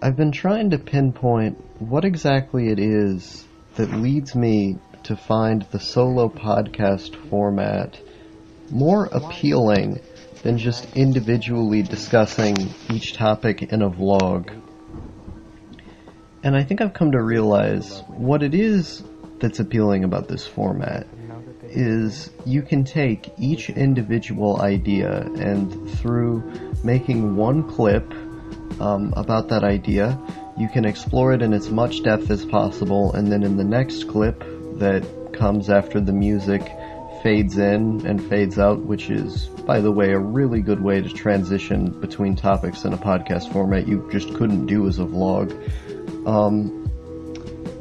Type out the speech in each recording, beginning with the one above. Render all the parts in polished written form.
I've been trying to pinpoint what exactly it is that leads me to find the solo podcast format more appealing than just individually discussing each topic in a vlog. And I think I've come to realize what it is that's appealing about this format is you can take each individual idea and through making one clip about that idea, you can explore it in as much depth as possible, and then in the next clip that comes after the music fades in and fades out, which is, by the way, a really good way to transition between topics in a podcast format you just couldn't do as a vlog.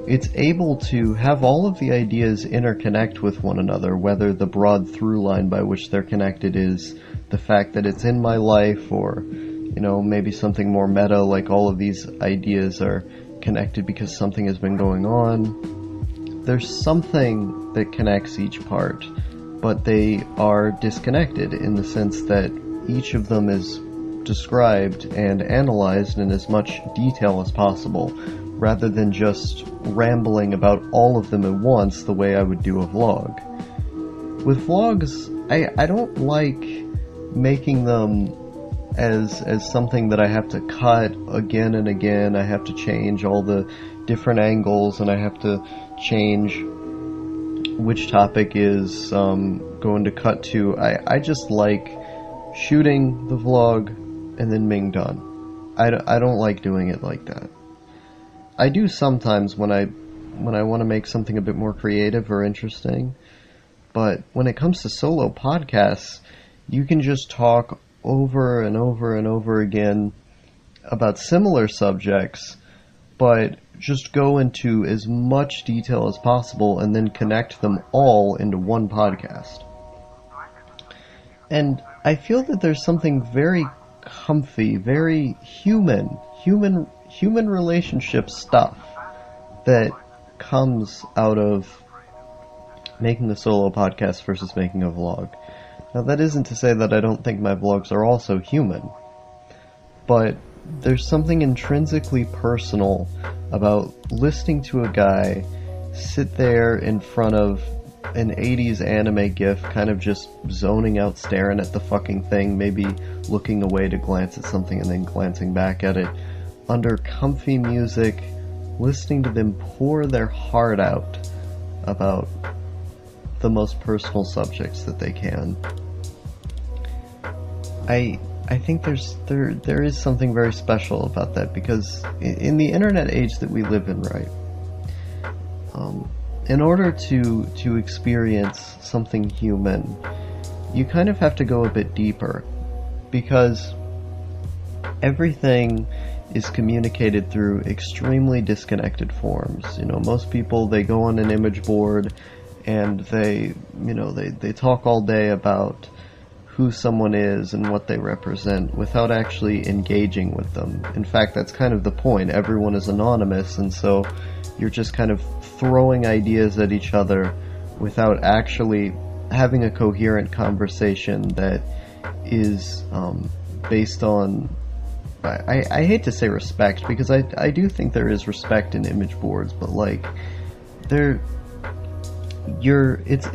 It's able to have all of the ideas interconnect with one another, whether the broad through line by which they're connected is the fact that it's in my life, or, you know, maybe something more meta, like all of these ideas are connected because something has been going on. There's something that connects each part, but they are disconnected in the sense that each of them is described and analyzed in as much detail as possible, rather than just rambling about all of them at once the way I would do a vlog. With vlogs, I don't like making them as something that I have to cut again and again. I have to change all the different angles, and I have to change which topic is going to cut to. I just like shooting the vlog and then being done. I don't like doing it like that. I do sometimes when I want to make something a bit more creative or interesting, but when it comes to solo podcasts, you can just talk over and over and over again about similar subjects, but just go into as much detail as possible and then connect them all into one podcast. And I feel that there's something very comfy, very human relationship stuff that comes out of making a solo podcast versus making a vlog. Now, that isn't to say that I don't think my vlogs are also human, but there's something intrinsically personal about listening to a guy sit there in front of an 80s anime gif, kind of just zoning out, staring at the fucking thing, maybe looking away to glance at something and then glancing back at it, under comfy music, listening to them pour their heart out about the most personal subjects that they can. I think there is something very special about that, because in the internet age that we live in, right, in order to experience something human, you kind of have to go a bit deeper, because everything is communicated through extremely disconnected forms. You know, most people, they go on an image board and they talk all day about who someone is and what they represent without actually engaging with them. In fact, that's kind of the point. Everyone is anonymous, and so you're just kind of throwing ideas at each other without actually having a coherent conversation that is based on, I hate to say respect, because I do think there is respect in image boards, but like,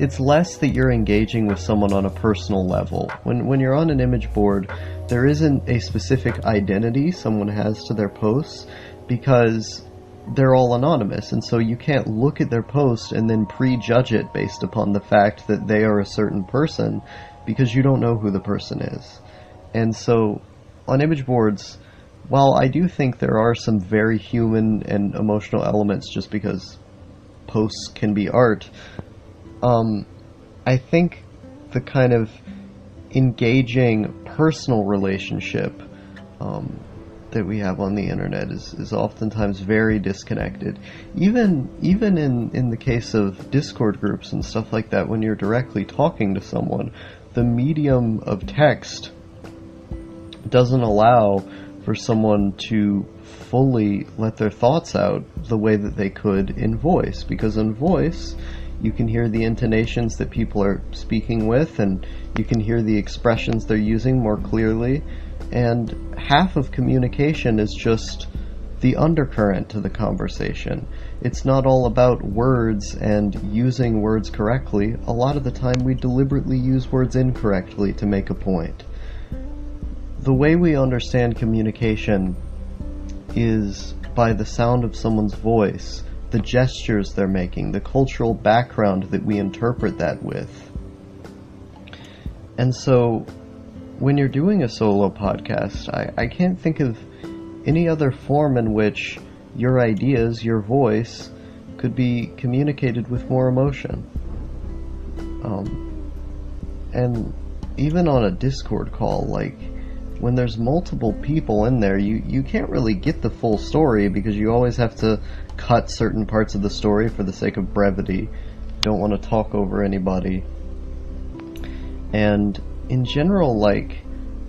it's less that you're engaging with someone on a personal level. When you're on an image board, there isn't a specific identity someone has to their posts, because they're all anonymous, and so you can't look at their post and then prejudge it based upon the fact that they are a certain person, because you don't know who the person is. And so on image boards, while I do think there are some very human and emotional elements just because posts can be art, I think the kind of engaging personal relationship that we have on the internet is oftentimes very disconnected. Even in the case of Discord groups and stuff like that, when you're directly talking to someone, the medium of text doesn't allow for someone to fully let their thoughts out the way that they could in voice, because in voice you can hear the intonations that people are speaking with, and you can hear the expressions they're using more clearly, and half of communication is just the undercurrent to the conversation. It's not all about words and using words correctly. A lot of the time we deliberately use words incorrectly to make a point. The way we understand communication is by the sound of someone's voice, the gestures they're making, the cultural background that we interpret that with. And so, when you're doing a solo podcast, I can't think of any other form in which your ideas, your voice, could be communicated with more emotion. And even on a Discord call, like, when there's multiple people in there, you can't really get the full story because you always have to cut certain parts of the story for the sake of brevity. You don't want to talk over anybody. And in general, like,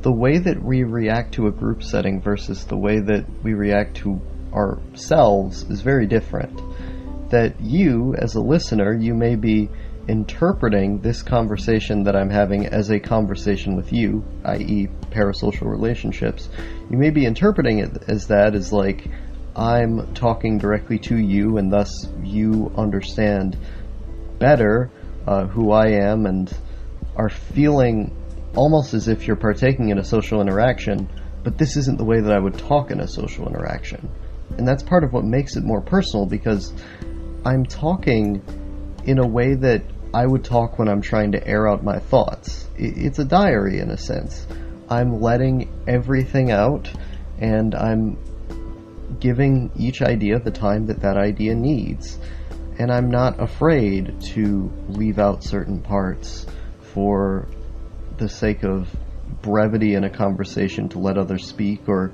the way that we react to a group setting versus the way that we react to ourselves is very different. That you, as a listener, you may be interpreting this conversation that I'm having as a conversation with you, i.e. parasocial relationships. You may be interpreting it as that, as like, I'm talking directly to you, and thus you understand better who I am and are feeling almost as if you're partaking in a social interaction, but this isn't the way that I would talk in a social interaction. And that's part of what makes it more personal, because I'm talking in a way that I would talk when I'm trying to air out my thoughts. It's a diary in a sense. I'm letting everything out, and I'm giving each idea the time that that idea needs. And I'm not afraid to leave out certain parts for the sake of brevity in a conversation to let others speak, or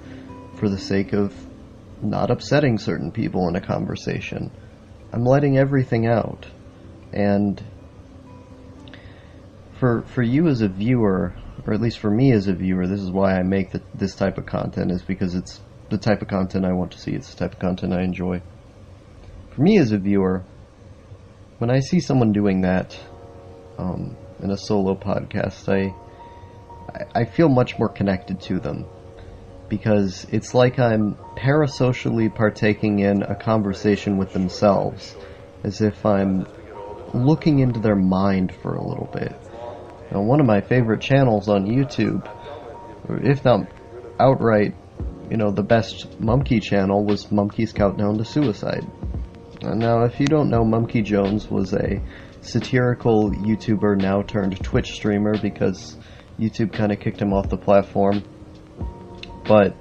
for the sake of not upsetting certain people in a conversation. I'm letting everything out. And for you as a viewer, or at least for me as a viewer, this is why I make this type of content, is because it's the type of content I want to see. It's the type of content I enjoy. For me as a viewer, when I see someone doing that in a solo podcast, I feel much more connected to them, because it's like I'm parasocially partaking in a conversation with themselves, as if I'm looking into their mind for a little bit. Now, one of my favorite channels on YouTube, or if not outright, the best Mumkey channel, was Mumkey's Countdown to Suicide. Now, if you don't know, Mumkey Jones was a satirical YouTuber, now turned Twitch streamer, because YouTube kind of kicked him off the platform. But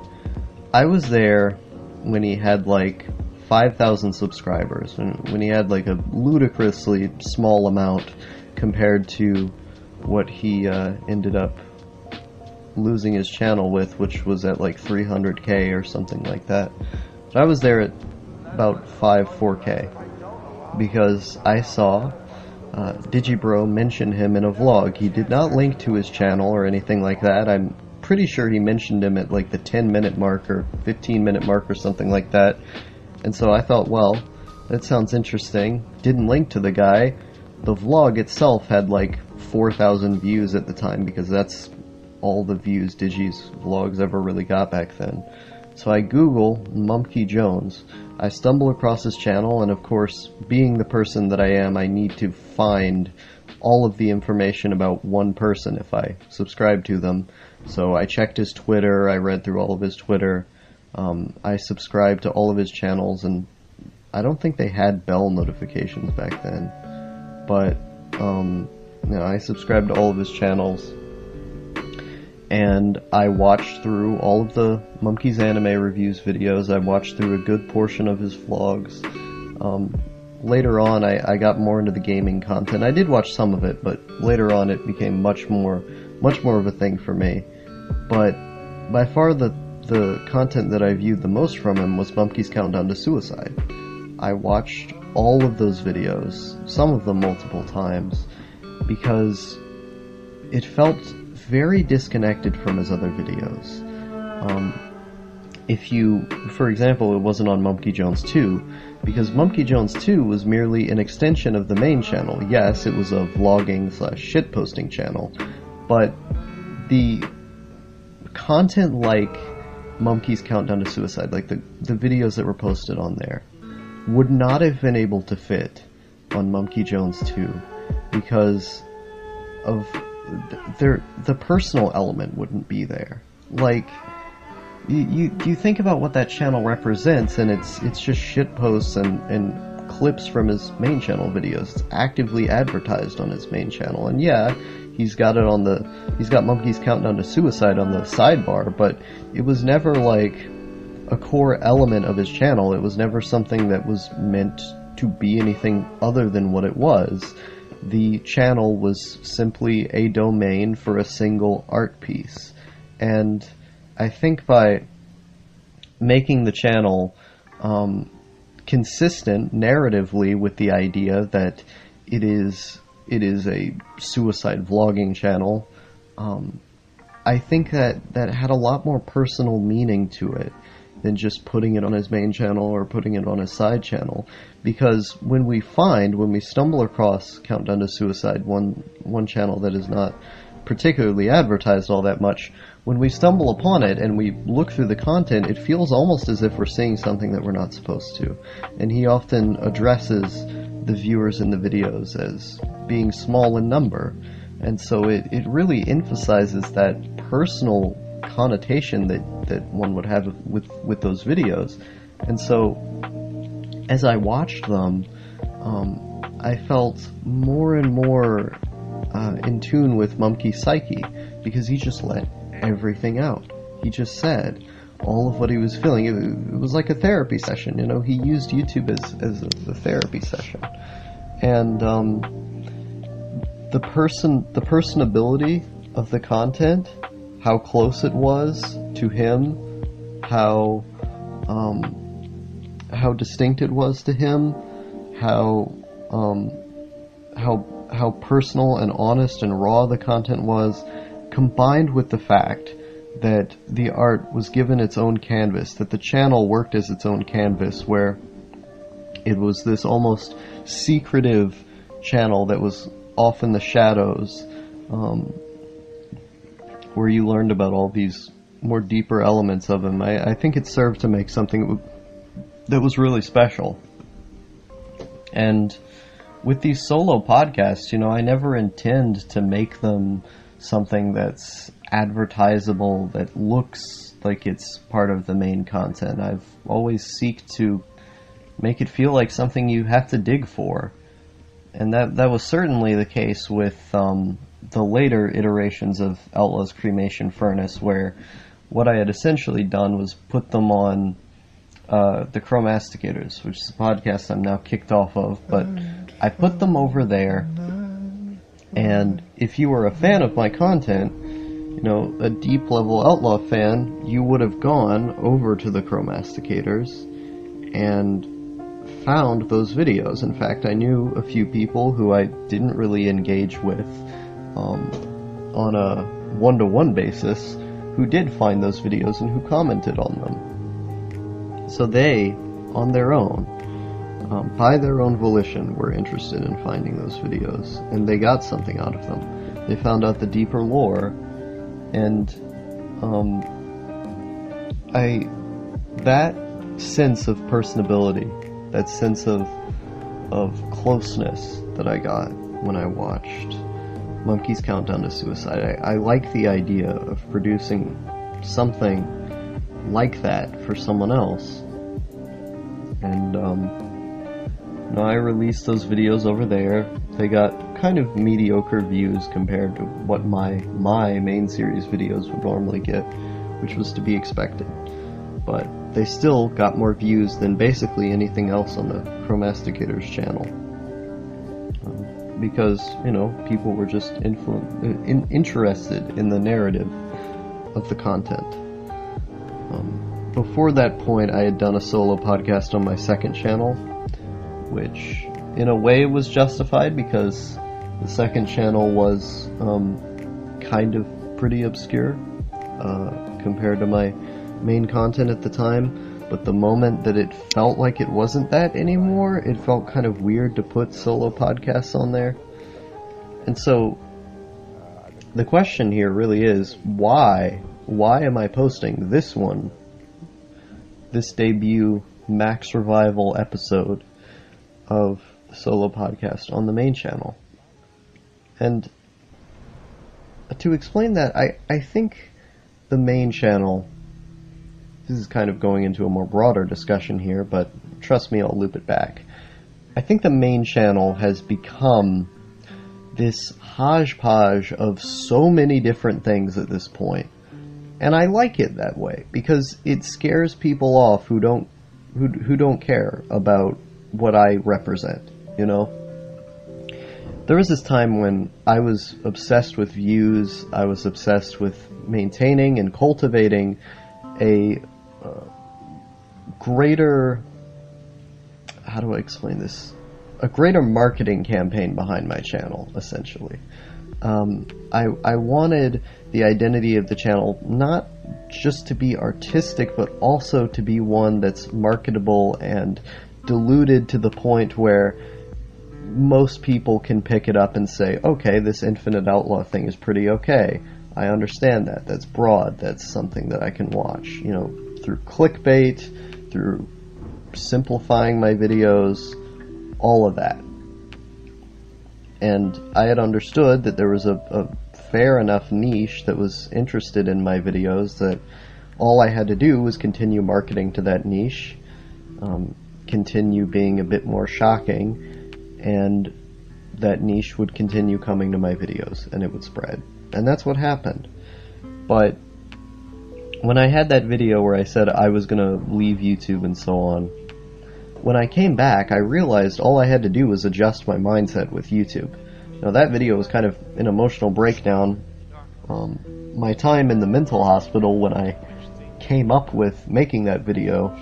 I was there when he had like 5,000 subscribers, when he had like a ludicrously small amount compared to what he ended up losing his channel with, which was at like 300k or something like that. But I was there at about 4K because I saw Digibro mention him in a vlog. He did not link to his channel or anything like that. I'm pretty sure he mentioned him at like the 10-minute mark or 15-minute mark or something like that. And so I thought, well, that sounds interesting. Didn't link to the guy. The vlog itself had like 4,000 views at the time, because that's all the views Digi's vlogs ever really got back then. So I Google Mumkey Jones. I stumble across his channel, and of course, being the person that I am, I need to find all of the information about one person if I subscribe to them. So I checked his Twitter, I read through all of his Twitter, I subscribed to all of his channels, and I don't think they had bell notifications back then. But, I subscribed to all of his channels, and I watched through all of the Mumkey's Anime Reviews videos. I watched through a good portion of his vlogs. Later on, I got more into the gaming content. I did watch some of it, but later on it became much more of a thing for me. But by far the content that I viewed the most from him was Mumkey's Countdown to Suicide. I watched all of those videos, some of them multiple times, because it felt very disconnected from his other videos. For example, it wasn't on Mumkey Jones 2, because Mumkey Jones 2 was merely an extension of the main channel. Yes, it was a vlogging / shitposting channel, but the content like Mumkey's Countdown to Suicide, like the videos that were posted on there, would not have been able to fit on Mumkey Jones 2 because of the personal element wouldn't be there. Like, you think about what that channel represents, and it's just shitposts and clips from his main channel videos. It's actively advertised on his main channel, and yeah, he's got Mumkey's Countdown to Suicide on the sidebar, but it was never like a core element of his channel. It was never something that was meant to be anything other than what it was. The channel was simply a domain for a single art piece. And I think by making the channel consistent narratively with the idea that it is a suicide vlogging channel, I think that had a lot more personal meaning to it than just putting it on his main channel or putting it on his side channel. Because when we stumble across Countdown to Suicide, one channel that is not particularly advertised all that much, when we stumble upon it and we look through the content, it feels almost as if we're seeing something that we're not supposed to. And he often addresses the viewers in the videos as being small in number. And so it really emphasizes that personal connotation that one would have with those videos. And so as I watched them, I felt more and more in tune with Mumkey's psyche, because he just let everything out. He just said all of what he was feeling. It was like a therapy session, you know. He used YouTube as a therapy session. And the personability of the content, how close it was to him, how distinct it was to him, how personal and honest and raw the content was, combined with the fact that the art was given its own canvas, that the channel worked as its own canvas, where it was this almost secretive channel that was off in the shadows, where you learned about all these more deeper elements of him. I think it served to make something that was really special. And with these solo podcasts, you know, I never intend to make them something that's advertisable, that looks like it's part of the main content. I've always seeked to make it feel like something you have to dig for. And that was certainly the case with the later iterations of Outlaw's Cremation Furnace, where what I had essentially done was put them on the Chromasticators, which is a podcast I'm now kicked off of, but I put them over there, and if you were a fan of my content, you know, a deep level Outlaw fan, you would have gone over to the Chromasticators and found those videos. In fact, I knew a few people who I didn't really engage with on a one-to-one basis who did find those videos and who commented on them. So they, on their own, by their own volition, were interested in finding those videos, and they got something out of them. They found out the deeper lore, and that sense of personability, that sense of closeness that I got when I watched Mumkey's Countdown to Suicide, I like the idea of producing something like that for someone else. And I released those videos over there. They got kind of mediocre views compared to what my main series videos would normally get, which was to be expected. But they still got more views than basically anything else on the Chromasticators channel. Because, you know, people were just interested in the narrative of the content. Before that point, I had done a solo podcast on my second channel, which in a way was justified because the second channel was kind of pretty obscure compared to my main content at the time. But the moment that it felt like it wasn't that anymore, it felt kind of weird to put solo podcasts on there. And so the question here really is, why am I posting this one this debut Max Revival episode of the solo podcast on the main channel. And to explain that, I think the main channel, this is kind of going into a more broader discussion here, but trust me, I'll loop it back. I think the main channel has become this hodgepodge of so many different things at this point. And I like it that way, because it scares people off who don't care about what I represent, you know? There was this time when I was obsessed with views, I was obsessed with maintaining and cultivating a greater, how do I explain this? A greater marketing campaign behind my channel, essentially. I wanted the identity of the channel not just to be artistic, but also to be one that's marketable and diluted to the point where most people can pick it up and say, okay, this Infinite Outlaw thing is pretty okay. I understand that. That's broad. That's something that I can watch, you know, through clickbait, through simplifying my videos, all of that. And I had understood that there was a fair enough niche that was interested in my videos that all I had to do was continue marketing to that niche, continue being a bit more shocking, and that niche would continue coming to my videos, and it would spread. And that's what happened. But when I had that video where I said I was going to leave YouTube and so on, when I came back, I realized all I had to do was adjust my mindset with YouTube. Now, that video was kind of an emotional breakdown. My time in the mental hospital when I came up with making that video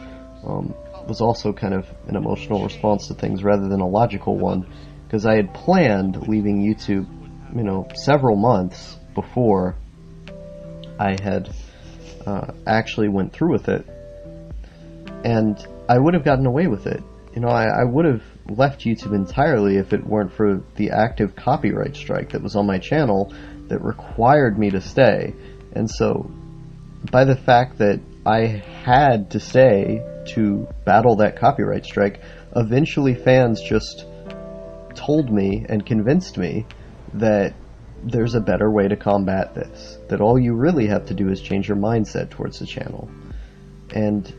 was also kind of an emotional response to things rather than a logical one, because I had planned leaving YouTube, you know, several months before I had actually went through with it. And I would have gotten away with it. You know, I would have left YouTube entirely if it weren't for the active copyright strike that was on my channel that required me to stay. And so, by the fact that I had to stay to battle that copyright strike, eventually fans just told me and convinced me that there's a better way to combat this. That all you really have to do is change your mindset towards the channel. And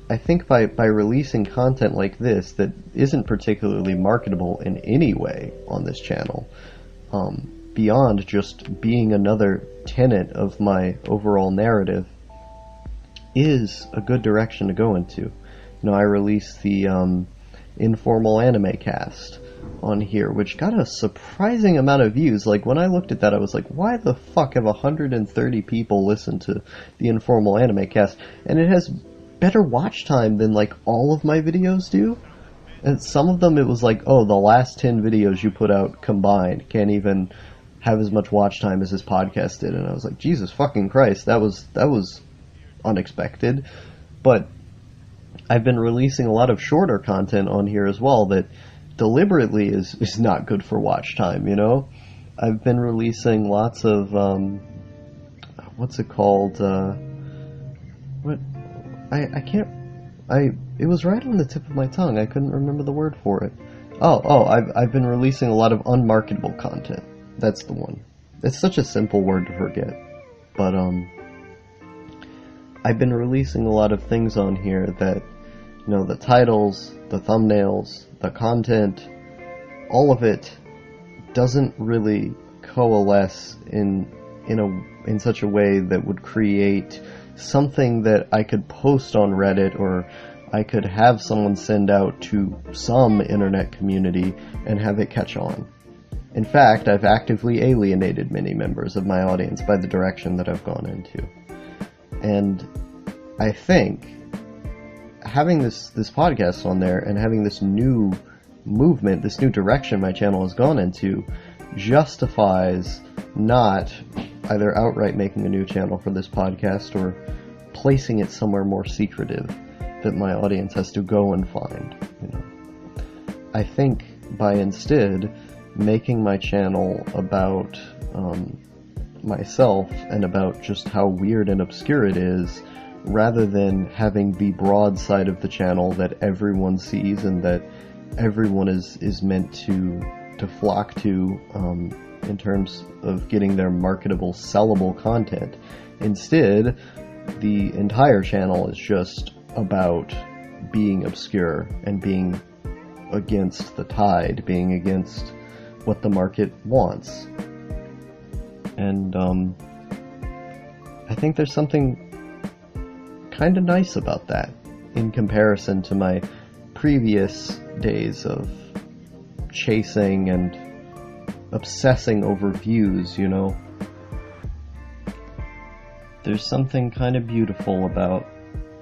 I think by releasing content like this that isn't particularly marketable in any way on this channel, beyond just being another tenet of my overall narrative, is a good direction to go into. You know, I released the informal anime cast on here, which got a surprising amount of views. Like, when I looked at that, I was like, why the fuck have 130 people listened to the informal anime cast? And it has better watch time than like all of my videos do. And some of them it was like, oh, the last 10 videos you put out combined can't even have as much watch time as this podcast did. And I was like, Jesus fucking Christ, that was unexpected. But I've been releasing a lot of shorter content on here as well that deliberately is not good for watch time, you know? I've been releasing lots of what's it called? It was right on the tip of my tongue. I couldn't remember the word for it. I've been releasing a lot of unmarketable content. That's the one. It's such a simple word to forget. But, I've been releasing a lot of things on here that, you know, the titles, the thumbnails, the content, all of it doesn't really coalesce in such a way that would create something that I could post on Reddit, or I could have someone send out to some internet community and have it catch on. In fact, I've actively alienated many members of my audience by the direction that I've gone into. And I think having this podcast on there and having this new movement, this new direction my channel has gone into, justifies not either outright making a new channel for this podcast or placing it somewhere more secretive that my audience has to go and find. You know, I think by instead making my channel about myself and about just how weird and obscure it is, rather than having the broad side of the channel that everyone sees and that everyone is meant to flock to in terms of getting their marketable, sellable content. Instead, the entire channel is just about being obscure and being against the tide, being against what the market wants. And I think there's something kind of nice about that in comparison to my previous days of chasing and obsessing over views, you know. There's something kind of beautiful about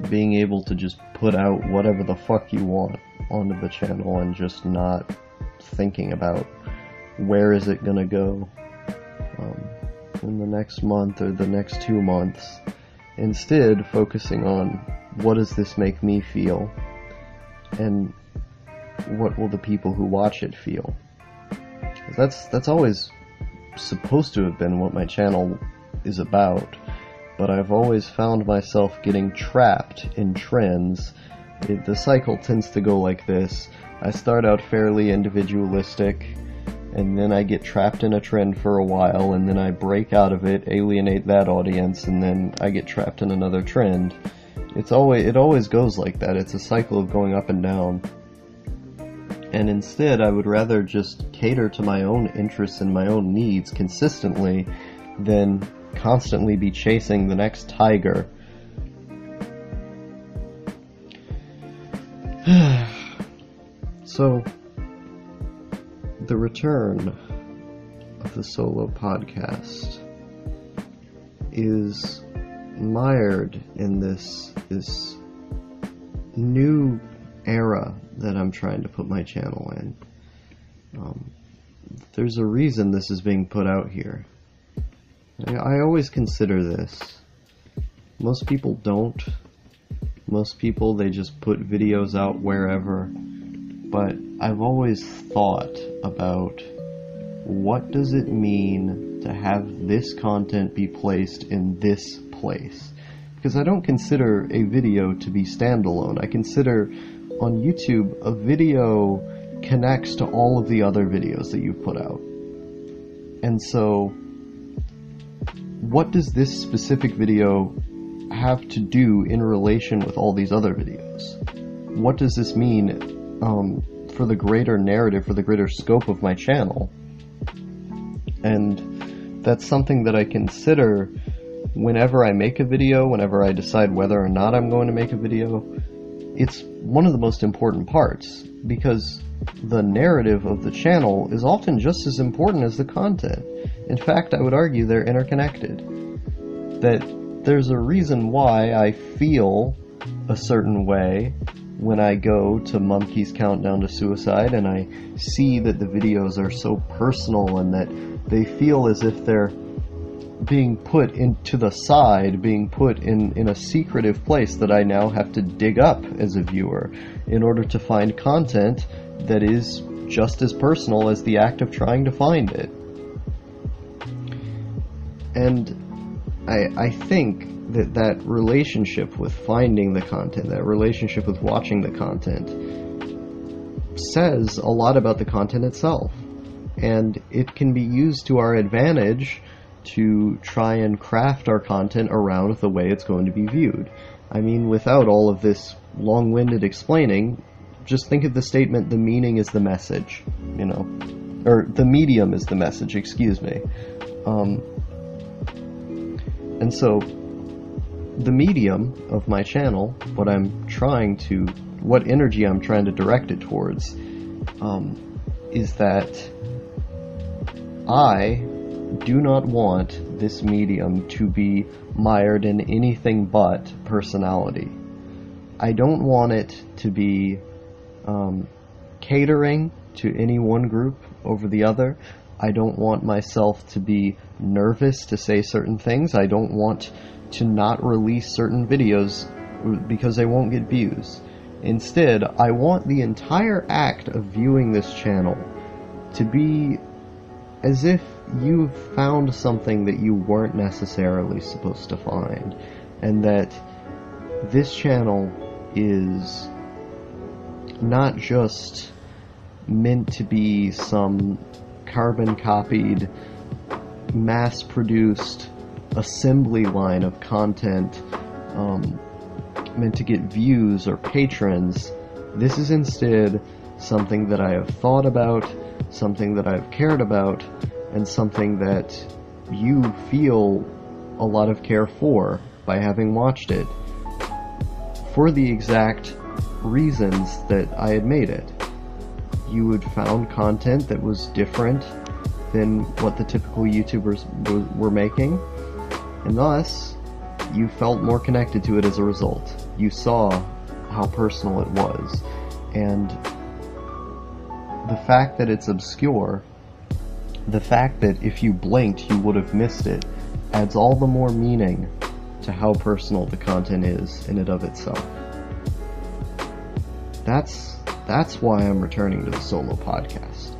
being able to just put out whatever the fuck you want onto the channel and just not thinking about where is it gonna go in the next month or the next 2 months. Instead, focusing on what does this make me feel and what will the people who watch it feel. That's always supposed to have been what my channel is about, but I've always found myself getting trapped in trends. The cycle tends to go like this. I start out fairly individualistic, and then I get trapped in a trend for a while, and then I break out of it, alienate that audience, and then I get trapped in another trend. It always goes like that. It's a cycle of going up and down. And instead, I would rather just cater to my own interests and my own needs consistently than constantly be chasing the next tiger. So, the return of the solo podcast is mired in this new era that I'm trying to put my channel in. There's a reason this is being put out here. I always consider this. Most people don't. Most people, they just put videos out wherever. But I've always thought about what does it mean to have this content be placed in this place? Because I don't consider a video to be standalone. I consider on YouTube a video connects to all of the other videos that you've put out. And so, what does this specific video have to do in relation with all these other videos? What does this mean for the greater narrative, for the greater scope of my channel? And that's something that I consider whenever I make a video, whenever I decide whether or not I'm going to make a video. It's one of the most important parts, because the narrative of the channel is often just as important as the content. In fact, I would argue they're interconnected. That there's a reason why I feel a certain way when I go to Mumkey's Countdown to Suicide and I see that the videos are so personal and that they feel as if they're being put into the side, being put in a secretive place that I now have to dig up as a viewer in order to find content that is just as personal as the act of trying to find it. And I think that relationship with finding the content, that relationship with watching the content, says a lot about the content itself. And it can be used to our advantage to try and craft our content around the way it's going to be viewed. I mean, without all of this long-winded explaining, just think of the statement, the meaning is the message, you know, or the medium is the message, excuse me. And so, the medium of my channel, what energy I'm trying to direct it towards, is that I do not want this medium to be mired in anything but personality. I don't want it to be catering to any one group over the other. I don't want myself to be nervous to say certain things. I don't want to not release certain videos because they won't get views. Instead, I want the entire act of viewing this channel to be as if you've found something that you weren't necessarily supposed to find, and that this channel is not just meant to be some carbon-copied, mass-produced assembly line of content meant to get views or patrons. This is instead something that I have thought about, something that I've cared about, and something that you feel a lot of care for by having watched it, for the exact reasons that I had made it. You had found content that was different than what the typical YouTubers were making, and thus, you felt more connected to it as a result. You saw how personal it was, and the fact that it's obscure, the fact that if you blinked you would have missed it, adds all the more meaning to how personal the content is in and of itself. That's why I'm returning to the solo podcast.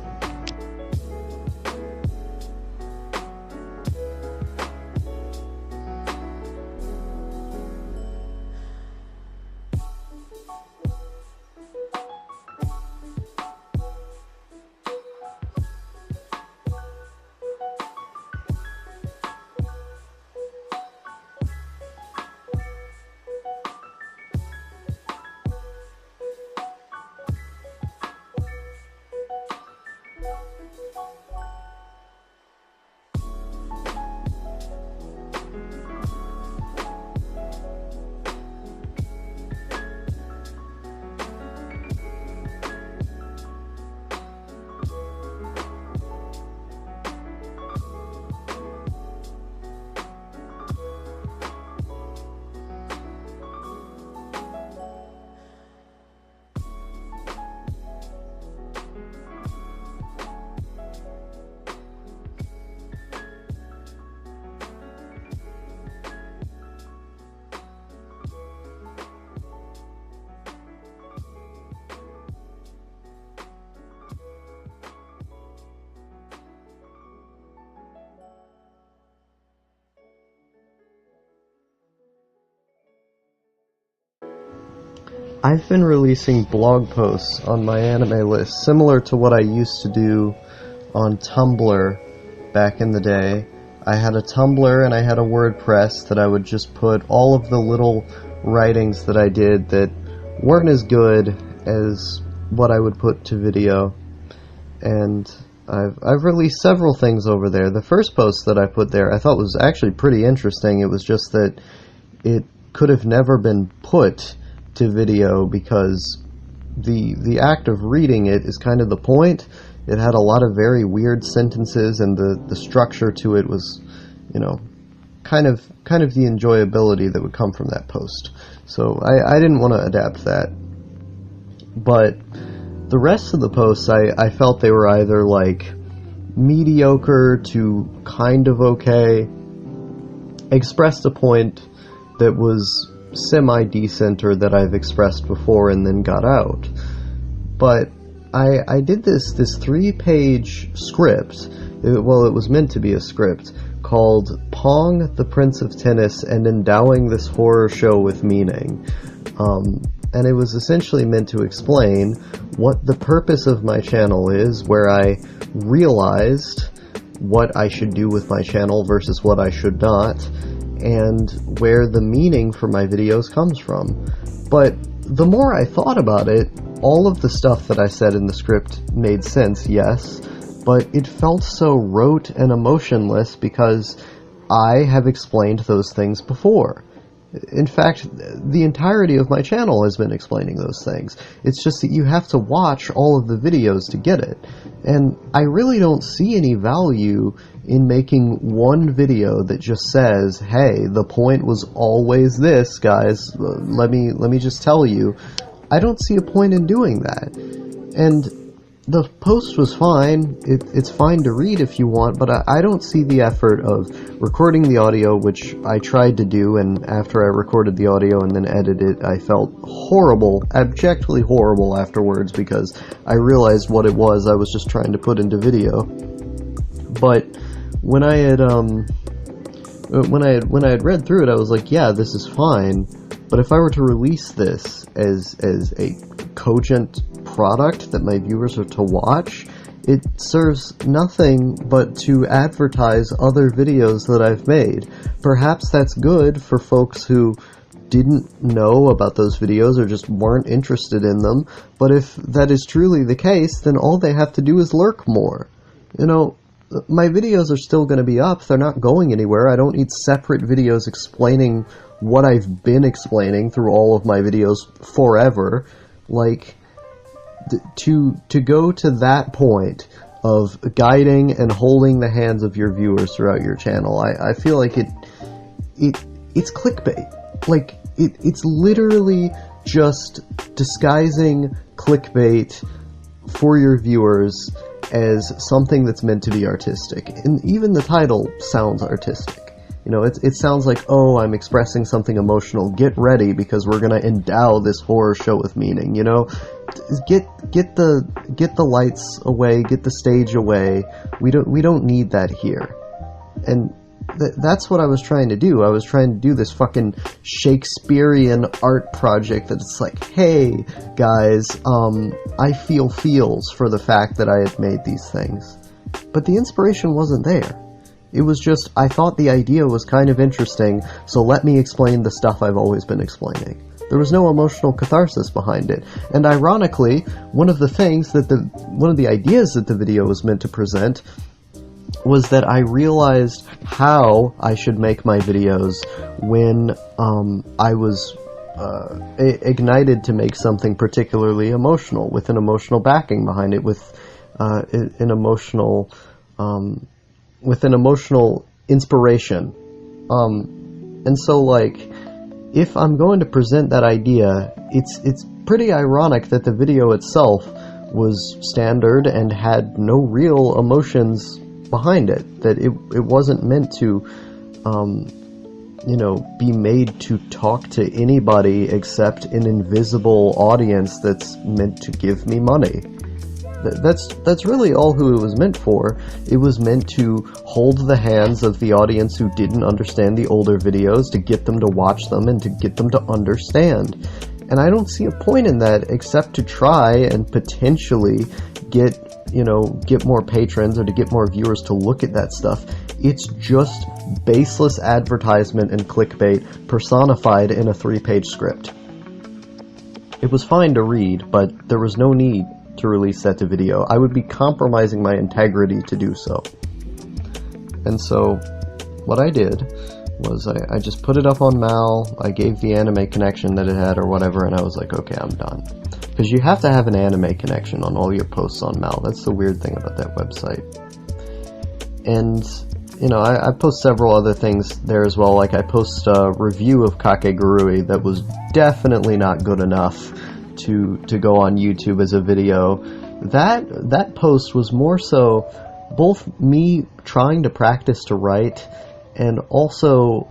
I've been releasing blog posts on my anime list, similar to what I used to do on Tumblr back in the day. I had a Tumblr and I had a WordPress that I would just put all of the little writings that I did that weren't as good as what I would put to video. And I've released several things over there. The first post that I put there I thought was actually pretty interesting. It was just that it could have never been put to video because the act of reading it is kind of the point. It had a lot of very weird sentences, and the structure to it was, kind of the enjoyability that would come from that post. So I didn't want to adapt that. But the rest of the posts, I felt they were either like mediocre to kind of okay, expressed a point that was semi-decent or that I've expressed before and then got out. But I did this 3-page script, it was meant to be a script, called Pong, the Prince of Tennis, and Endowing This Horror Show with Meaning. And it was essentially meant to explain what the purpose of my channel is, where I realized what I should do with my channel versus what I should not, and where the meaning for my videos comes from. But the more I thought about it, all of the stuff that I said in the script made sense, yes, but it felt so rote and emotionless because I have explained those things before. In fact, the entirety of my channel has been explaining those things. It's just that you have to watch all of the videos to get it. And I really don't see any value in making one video that just says, hey, the point was always this, guys, let me just tell you. I don't see a point in doing that. And the post was fine. It's fine to read if you want, but I don't see the effort of recording the audio, which I tried to do, and after I recorded the audio and then edited it, I felt horrible, abjectly horrible afterwards, because I realized what it was I was just trying to put into video. But when I had read through it, I was like, yeah, this is fine, But if I were to release this as a cogent product that my viewers are to watch, it serves nothing but to advertise other videos that I've made. Perhaps that's good for folks who didn't know about those videos or just weren't interested in them, but if that is truly the case, then all they have to do is lurk more. You know, my videos are still going to be up. They're not going anywhere. I don't need separate videos explaining what I've been explaining through all of my videos forever. Like, to go to that point of guiding and holding the hands of your viewers throughout your channel, I feel like it's clickbait. Like, it's literally just disguising clickbait for your viewers as something that's meant to be artistic. And even the title sounds artistic. You know, it sounds like, oh, I'm expressing something emotional. Get ready, because we're gonna endow this horror show with meaning, you know? Get the lights away, get the stage away. We don't need that here. And that's what I was trying to do. I was trying to do this fucking Shakespearean art project that's like, hey, guys, I feel feels for the fact that I had made these things. But the inspiration wasn't there. It was just, I thought the idea was kind of interesting, so let me explain the stuff I've always been explaining. There was no emotional catharsis behind it. And ironically, one of the ideas that the video was meant to present was that I realized how I should make my videos when I was ignited to make something particularly emotional, with an emotional backing behind it, with an emotional inspiration. And so, like, if I'm going to present that idea, it's pretty ironic that the video itself was standard and had no real emotions behind it, that it wasn't meant to be made to talk to anybody except an invisible audience that's meant to give me money. That's really all who it was meant for. It was meant to hold the hands of the audience who didn't understand the older videos, to get them to watch them and to get them to understand. And I don't see a point in that except to try and potentially get more patrons or to get more viewers to look at that stuff. It's just baseless advertisement and clickbait personified in a 3-page script. It was fine to read, but there was no need to release that to video. I would be compromising my integrity to do so. And so, what I did was I just put it up on Mal, I gave the anime connection that it had or whatever, and I was like, okay, I'm done. Because you have to have an anime connection on all your posts on Mal. That's the weird thing about that website. And, I post several other things there as well. Like, I post a review of Kakegurui that was definitely not good enough to go on YouTube as a video. That post was more so both me trying to practice to write and also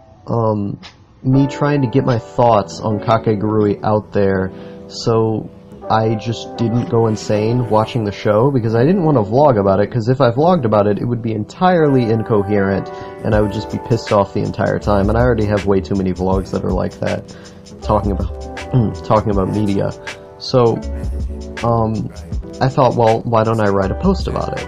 me trying to get my thoughts on Kakegurui out there, so I just didn't go insane watching the show, because I didn't want to vlog about it, because if I vlogged about it, it would be entirely incoherent, and I would just be pissed off the entire time, and I already have way too many vlogs that are like that, talking about media. So, I thought, well, why don't I write a post about it?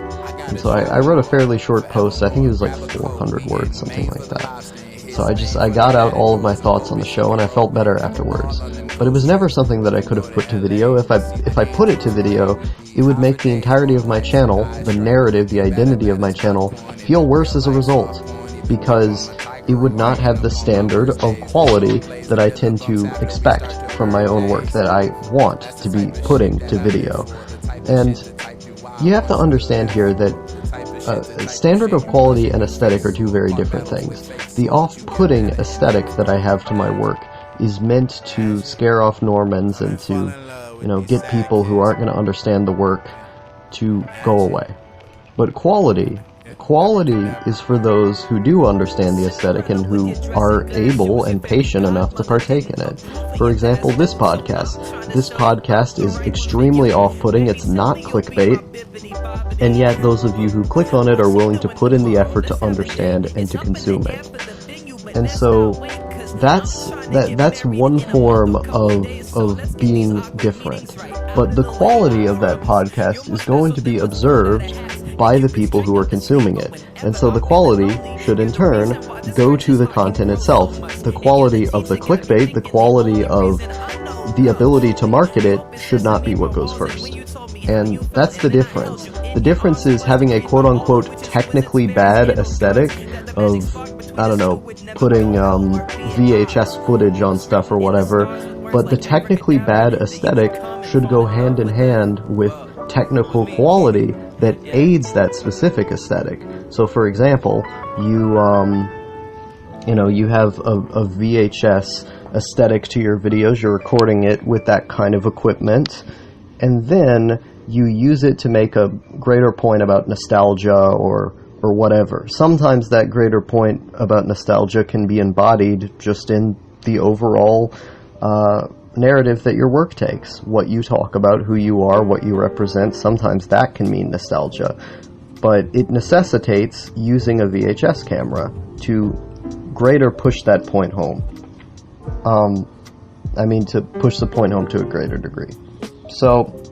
And so I wrote a fairly short post. I think it was like 400 words, something like that. So I got out all of my thoughts on the show, and I felt better afterwards. But it was never something that I could have put to video. If I put it to video, it would make the entirety of my channel, the narrative, the identity of my channel, feel worse as a result, because it would not have the standard of quality that I tend to expect from my own work, that I want to be putting to video. And you have to understand here that standard of quality and aesthetic are two very different things. The off-putting aesthetic that I have to my work is meant to scare off Normans and to, get people who aren't going to understand the work to go away. But quality is for those who do understand the aesthetic and who are able and patient enough to partake in it. For example, this podcast. This podcast is extremely off-putting. It's not clickbait. And yet those of you who click on it are willing to put in the effort to understand and to consume it. And so that's one form of being different. But the quality of that podcast is going to be observed by the people who are consuming it. And so the quality should in turn go to the content itself. The quality of the clickbait, the quality of the ability to market it should not be what goes first. And that's the difference. The difference is having a quote-unquote technically bad aesthetic of, I don't know, putting VHS footage on stuff or whatever, but the technically bad aesthetic should go hand in hand with technical quality that aids that specific aesthetic. So for example, you have a VHS aesthetic to your videos, you're recording it with that kind of equipment, and then you use it to make a greater point about nostalgia or whatever. Sometimes that greater point about nostalgia can be embodied just in the overall narrative that your work takes. What you talk about, who you are, what you represent, sometimes that can mean nostalgia. But it necessitates using a VHS camera to greater push that point home. To push the point home to a greater degree. So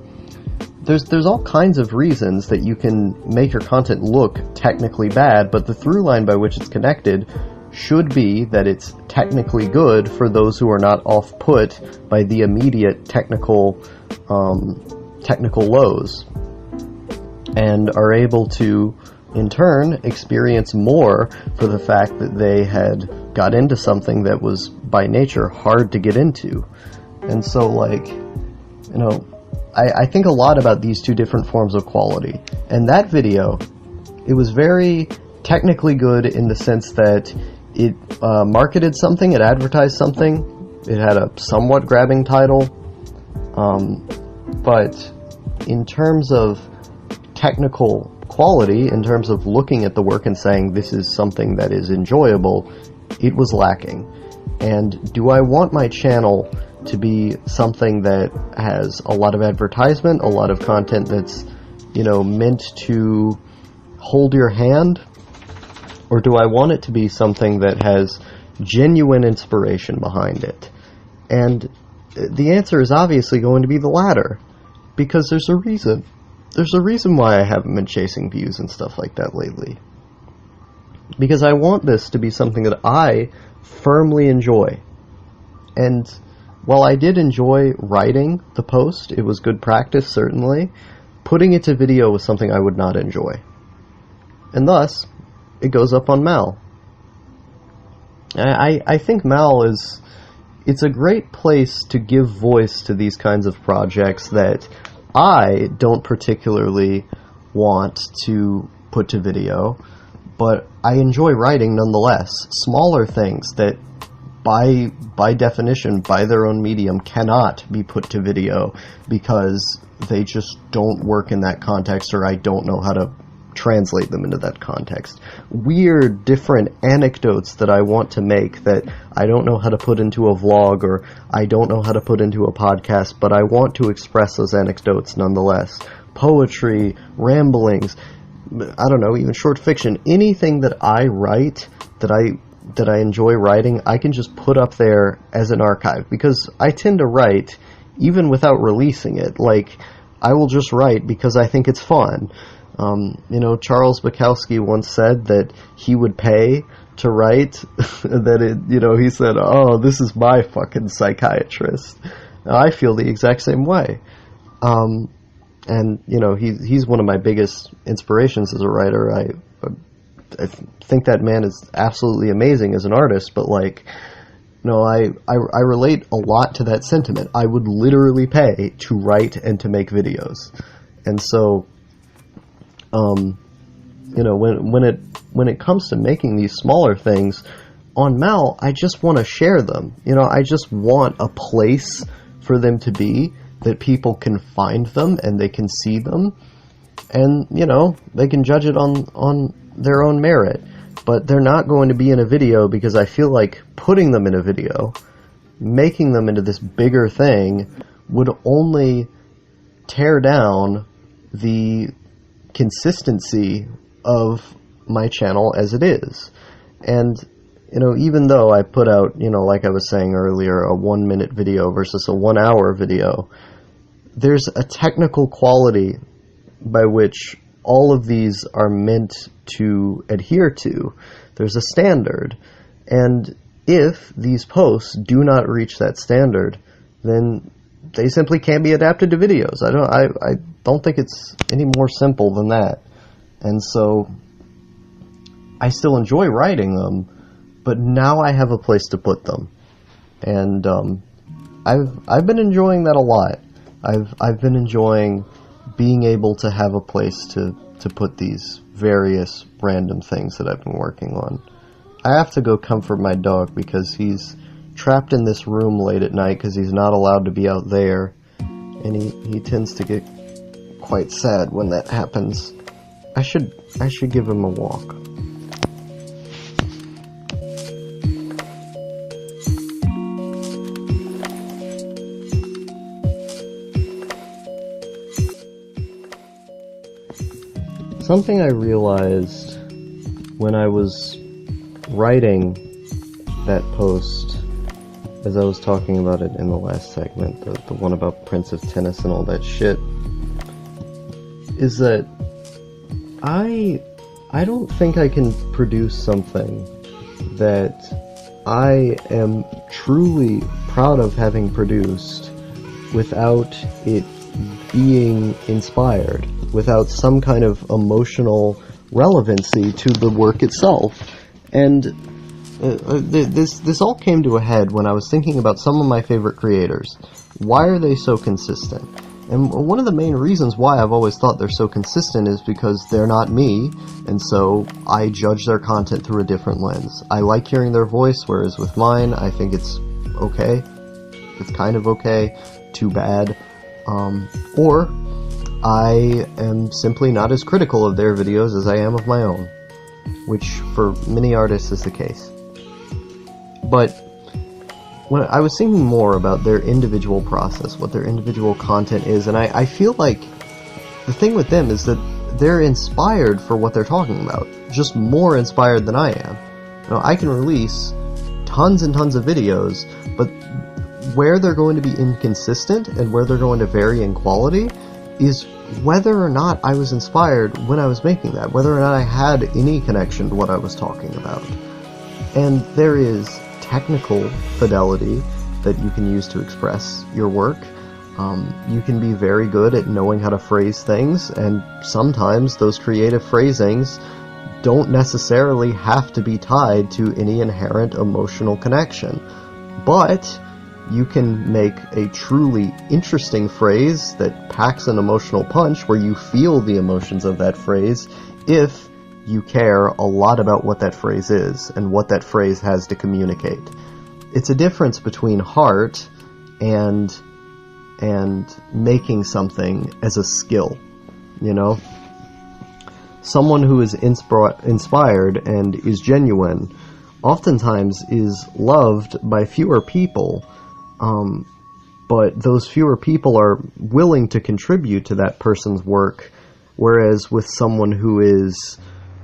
there's all kinds of reasons that you can make your content look technically bad, but the through line by which it's connected should be that it's technically good for those who are not off-put by the immediate technical lows, and are able to, in turn, experience more for the fact that they had got into something that was, by nature, hard to get into. And so, I think a lot about these two different forms of quality. And that video, it was very technically good in the sense that it marketed something, it advertised something, it had a somewhat grabbing title, but in terms of technical quality, in terms of looking at the work and saying this is something that is enjoyable, it was lacking. And do I want my channel to be something that has a lot of advertisement, a lot of content that's, meant to hold your hand? Or do I want it to be something that has genuine inspiration behind it? And the answer is obviously going to be the latter, because there's a reason. There's a reason why I haven't been chasing views and stuff like that lately. Because I want this to be something that I firmly enjoy. And while I did enjoy writing the post, it was good practice, certainly, putting it to video was something I would not enjoy. And thus, it goes up on Mal. I think Mal it's a great place to give voice to these kinds of projects that I don't particularly want to put to video, but I enjoy writing nonetheless. Smaller things that by definition, by their own medium, cannot be put to video because they just don't work in that context, or I don't know how to translate them into that context. Weird, different anecdotes that I want to make that I don't know how to put into a vlog, or I don't know how to put into a podcast, but I want to express those anecdotes nonetheless. Poetry, ramblings, I don't know, even short fiction, anything that I write, that I enjoy writing, I can just put up there as an archive, because I tend to write even without releasing it. Like, I will just write because I think it's fun. Charles Bukowski once said that he would pay to write, he said, "Oh, this is my fucking psychiatrist." Now, I feel the exact same way. He's one of my biggest inspirations as a writer. I think that man is absolutely amazing as an artist, but I relate a lot to that sentiment. I would literally pay to write and to make videos. And so, when it comes to making these smaller things on Mal, I just want to share them. I just want a place for them to be, that people can find them and they can see them, and they can judge it on their own merit. But they're not going to be in a video, because I feel like putting them in a video, making them into this bigger thing, would only tear down the consistency of my channel as it is. And even though I put out, like I was saying earlier, a 1-minute video versus a 1-hour video, there's a technical quality by which all of these are meant to adhere to. There's a standard. And if these posts do not reach that standard, then they simply can't be adapted to videos. I don't think it's any more simple than that. And so I still enjoy writing them, but now I have a place to put them. And I've been enjoying that a lot. I've been enjoying being able to have a place to put these various random things that I've been working on. I have to go comfort my dog because he's trapped in this room late at night because he's not allowed to be out there, and he tends to get quite sad when that happens. I should give him a walk. Something I realized when I was writing that post, as I was talking about it in the last segment, the one about Prince of Tennis and all that shit, is that I don't think I can produce something that I am truly proud of having produced without it being inspired, without some kind of emotional relevancy to the work itself. And this all came to a head when I was thinking about some of my favorite creators. Why are they so consistent? And one of the main reasons why I've always thought they're so consistent is because they're not me, and so I judge their content through a different lens. I like hearing their voice, whereas with mine, I think it's okay. It's kind of okay, too bad. Or I am simply not as critical of their videos as I am of my own, which for many artists is the case. But when I was thinking more about their individual process, what their individual content is, and I feel like the thing with them is that they're inspired for what they're talking about, just more inspired than I am. I can release tons and tons of videos, but where they're going to be inconsistent and where they're going to vary in quality is whether or not I was inspired when I was making that, whether or not I had any connection to what I was talking about. And there is technical fidelity that you can use to express your work. You can be very good at knowing how to phrase things, and sometimes those creative phrasings don't necessarily have to be tied to any inherent emotional connection. But you can make a truly interesting phrase that packs an emotional punch where you feel the emotions of that phrase if you care a lot about what that phrase is and what that phrase has to communicate. It's a difference between heart and making something as a skill, Someone who is inspired and is genuine oftentimes is loved by fewer people, but those fewer people are willing to contribute to that person's work, whereas with someone who is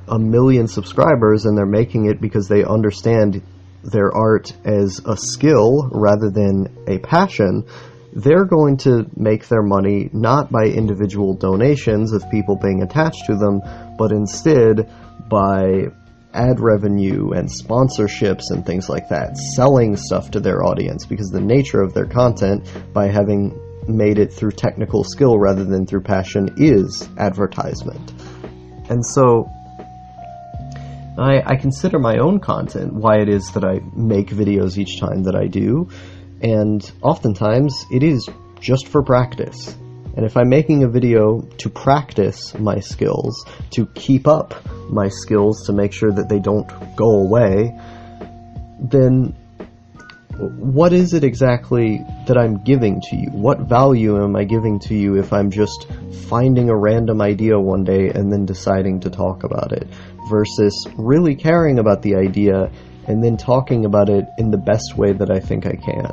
1 million subscribers and they're making it because they understand their art as a skill rather than a passion, they're going to make their money not by individual donations of people being attached to them, but instead by ad revenue and sponsorships and things like that, selling stuff to their audience, because the nature of their content, by having made it through technical skill rather than through passion, is advertisement. And so I consider my own content, why it is that I make videos each time that I do, and oftentimes it is just for practice. And if I'm making a video to practice my skills, to keep up my skills, to make sure that they don't go away, then what is it exactly that I'm giving to you? What value am I giving to you if I'm just finding a random idea one day and then deciding to talk about it, versus really caring about the idea and then talking about it in the best way that I think I can?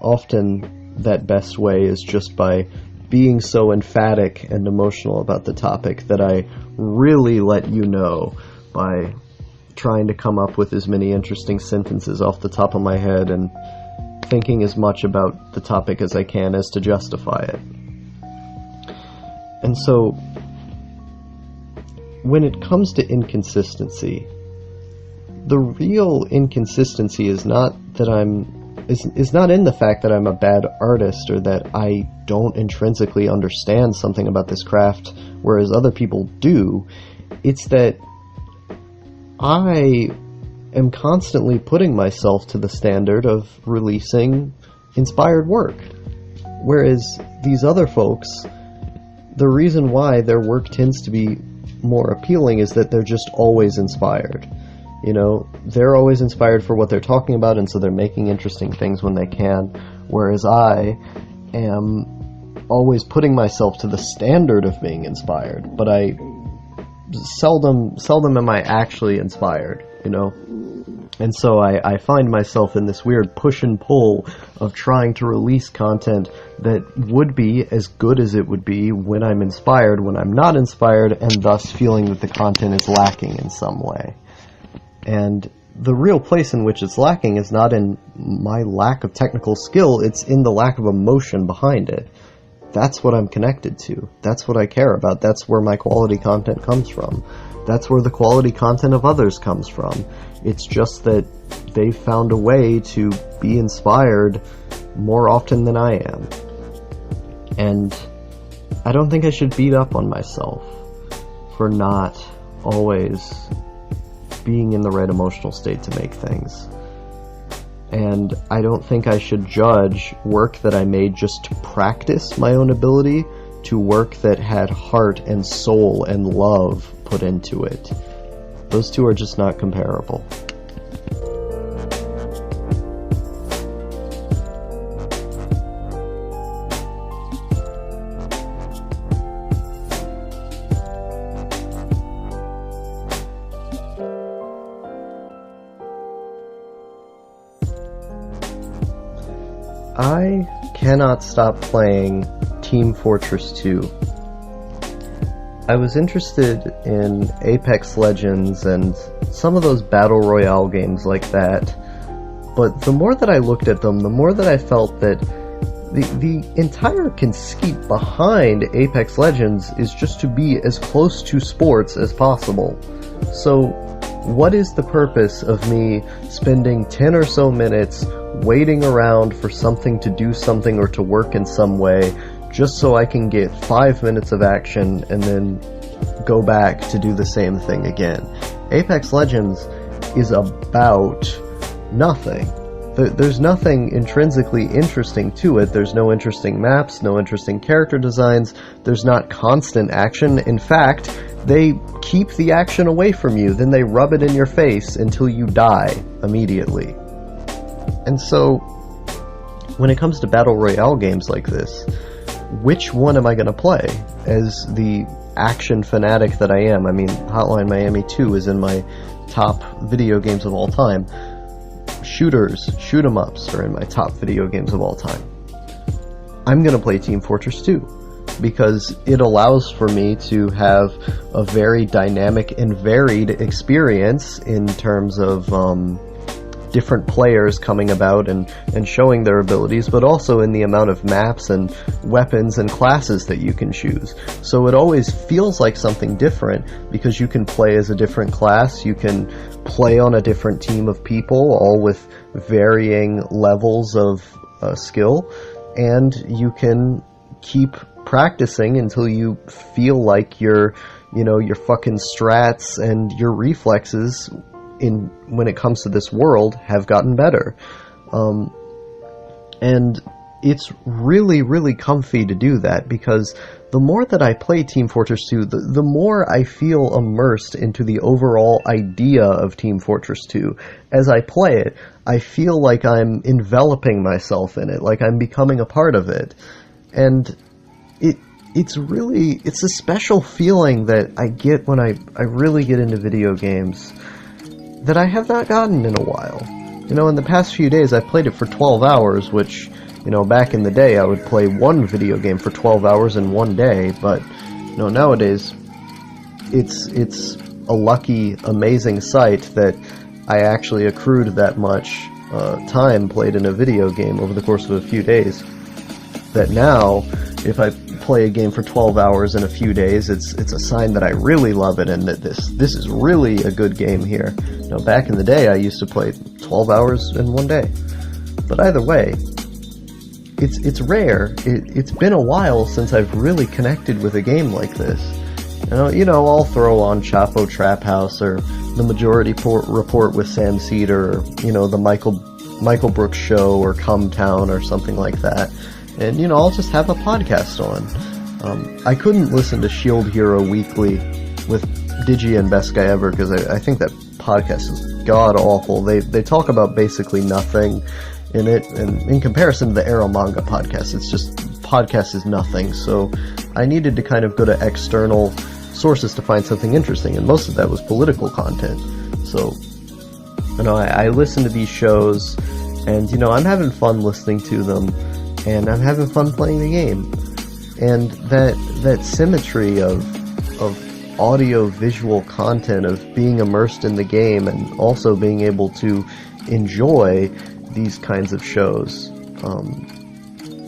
Often that best way is just by being so emphatic and emotional about the topic that I really let you know by trying to come up with as many interesting sentences off the top of my head and thinking as much about the topic as I can as to justify it. And so, when it comes to inconsistency, the real inconsistency is not that is not in the fact that I'm a bad artist or that I don't intrinsically understand something about this craft, whereas other people do. It's that I am constantly putting myself to the standard of releasing inspired work, whereas these other folks, the reason why their work tends to be more appealing is that they're just always inspired. You know, they're always inspired for what they're talking about, and so they're making interesting things when they can, whereas I am always putting myself to the standard of being inspired, but I seldom am I actually inspired, you know? And so I find myself in this weird push and pull of trying to release content that would be as good as it would be when I'm inspired, when I'm not inspired, and thus feeling that the content is lacking in some way. And the real place in which it's lacking is not in my lack of technical skill, it's in the lack of emotion behind it. That's what I'm connected to. That's what I care about. That's where my quality content comes from. That's where the quality content of others comes from. It's just that they've found a way to be inspired more often than I am. And I don't think I should beat up on myself for not always being in the right emotional state to make things. And I don't think I should judge work that I made just to practice my own ability to work that had heart and soul and love put into it. Those two are just not comparable. I cannot stop playing Team Fortress 2. I was interested in Apex Legends and some of those battle royale games like that, but the more that I looked at them, the more that I felt that the entire conceit behind Apex Legends is just to be as close to sports as possible. So, what is the purpose of me spending 10 or so minutes waiting around for something to do something or to work in some way just so I can get 5 minutes of action and then go back to do the same thing again? Apex Legends is about nothing. There's nothing intrinsically interesting to it. There's no interesting maps, no interesting character designs. There's not constant action. In fact, they keep the action away from you, then they rub it in your face until you die immediately. And so, when it comes to battle royale games like this, which one am I going to play as the action fanatic that I am? I mean, Hotline Miami 2 is in my top video games of all time. Shooters, shoot-em-ups are in my top video games of all time. I'm going to play Team Fortress 2 because it allows for me to have a very dynamic and varied experience in terms of different players coming about and showing their abilities, but also in the amount of maps and weapons and classes that you can choose. So it always feels like something different because you can play as a different class, you can play on a different team of people, all with varying levels of skill, and you can keep practicing until you feel like your fucking strats and your reflexes when it comes to this world have gotten better. And it's really, really comfy to do that because the more that I play Team Fortress 2, the more I feel immersed into the overall idea of Team Fortress 2. As I play it, I feel like I'm enveloping myself in it, like I'm becoming a part of it. And it's a special feeling that I get when I really get into video games that I have not gotten in a while. You know, in the past few days I played it for 12 hours, which, you know, back in the day I would play one video game for 12 hours in one day, but, you know, nowadays it's a lucky, amazing sight that I actually accrued that much time played in a video game over the course of a few days. That now, if I play a game for 12 hours in a few days, it's a sign that I really love it and that this is really a good game here. Now, back in the day, I used to play 12 hours in one day. But either way, it's rare. It's been a while since I've really connected with a game like this. I'll throw on Chapo Trap House or the Majority Report with Sam Cedar, or, the Michael Brooks Show or Come Town or something like that. And, I'll just have a podcast on. I couldn't listen to Shield Hero Weekly with Digi and Best Guy Ever because I think that podcast is god-awful. They talk about basically nothing in it, and in comparison to the Arrow Manga podcast, podcast is nothing. So I needed to kind of go to external sources to find something interesting, and most of that was political content. So, I listen to these shows, and, I'm having fun listening to them, and I'm having fun playing the game. And that symmetry of audio-visual content, of being immersed in the game, and also being able to enjoy these kinds of shows,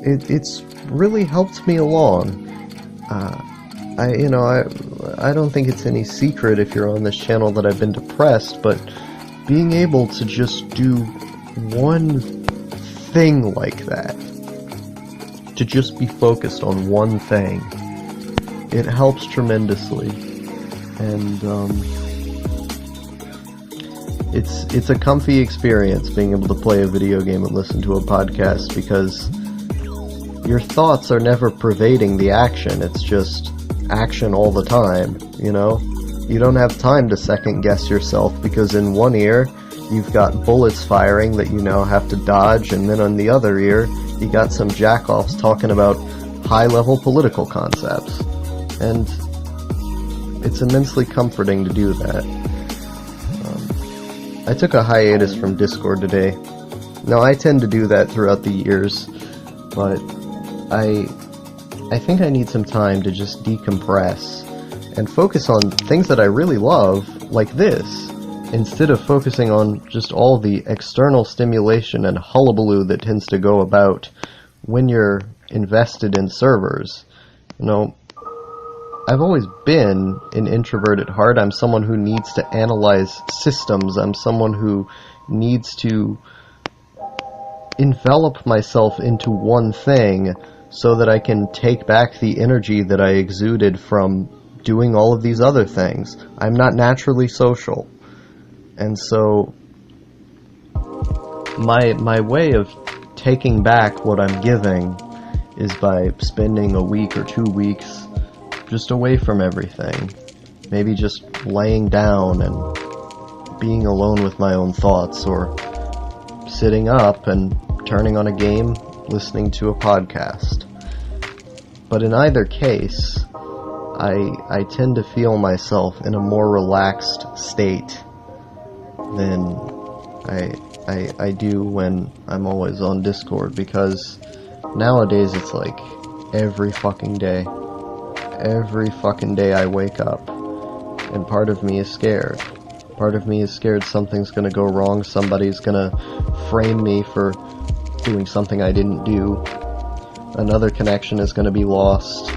it's really helped me along. I don't think it's any secret if you're on this channel that I've been depressed, but being able to just do one thing like that, to just be focused on one thing, it helps tremendously. And it's a comfy experience being able to play a video game and listen to a podcast, because your thoughts are never pervading the action. It's just action all the time, You don't have time to second guess yourself, because in one ear you've got bullets firing that you now have to dodge, and then on the other ear you got some jackoffs talking about high-level political concepts. And it's immensely comforting to do that. I took a hiatus from Discord today. Now, I tend to do that throughout the years, but I think I need some time to just decompress and focus on things that I really love, like this, instead of focusing on just all the external stimulation and hullabaloo that tends to go about when you're invested in servers. I've always been an introvert at heart. I'm someone who needs to analyze systems. I'm someone who needs to envelop myself into one thing so that I can take back the energy that I exuded from doing all of these other things. I'm not naturally social. And so my way of taking back what I'm giving is by spending a week or 2 weeks just away from everything. Maybe just laying down and being alone with my own thoughts, or sitting up and turning on a game, listening to a podcast. But in either case, I tend to feel myself in a more relaxed state than I do when I'm always on Discord, because nowadays it's like every fucking day. Every fucking day I wake up, and part of me is scared. Part of me is scared something's gonna go wrong, somebody's gonna frame me for doing something I didn't do, another connection is gonna be lost,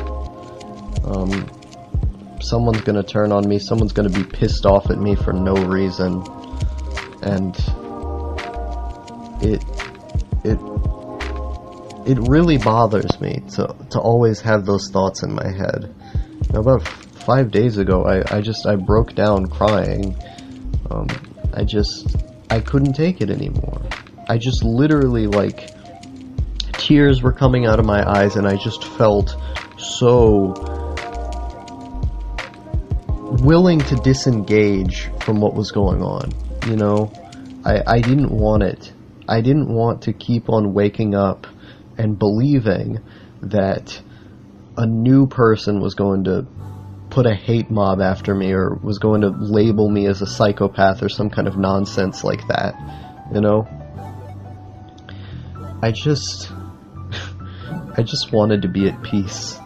someone's gonna turn on me, someone's gonna be pissed off at me for no reason, and it really bothers me to always have those thoughts in my head. Now, about 5 days ago, I broke down crying. I couldn't take it anymore. I just literally, tears were coming out of my eyes, and I just felt so willing to disengage from what was going on, I didn't want it. I didn't want to keep on waking up and believing that a new person was going to put a hate mob after me, or was going to label me as a psychopath or some kind of nonsense like that, I just wanted to be at peace,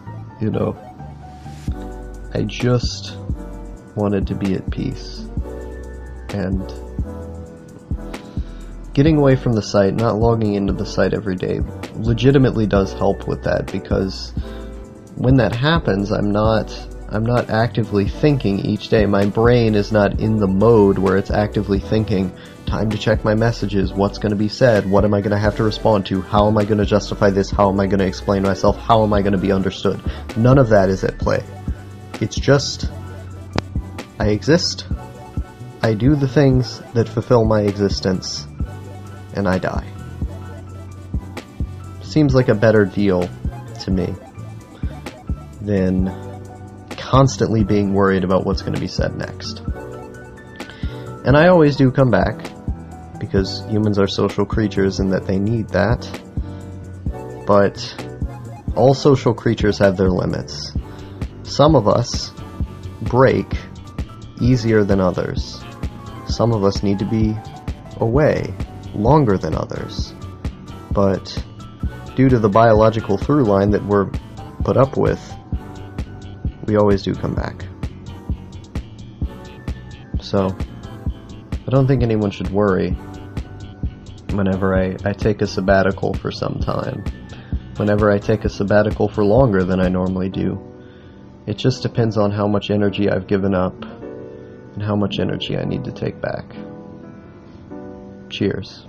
I just wanted to be at peace. And getting away from the site, not logging into the site every day, legitimately does help with that, because when that happens, I'm not actively thinking each day. My brain is not in the mode where it's actively thinking, time to check my messages, what's going to be said, what am I going to have to respond to, how am I going to justify this, how am I going to explain myself, how am I going to be understood. None of that is at play. It's just, I exist, I do the things that fulfill my existence, and I die. Seems like a better deal to me than constantly being worried about what's going to be said next. And I always do come back, because humans are social creatures and that they need that. But all social creatures have their limits. Some of us break easier than others. Some of us need to be away longer than others. But due to the biological through line that we're put up with, we always do come back. So, I don't think anyone should worry whenever I take a sabbatical for some time. Whenever I take a sabbatical for longer than I normally do. It just depends on how much energy I've given up and how much energy I need to take back. Cheers.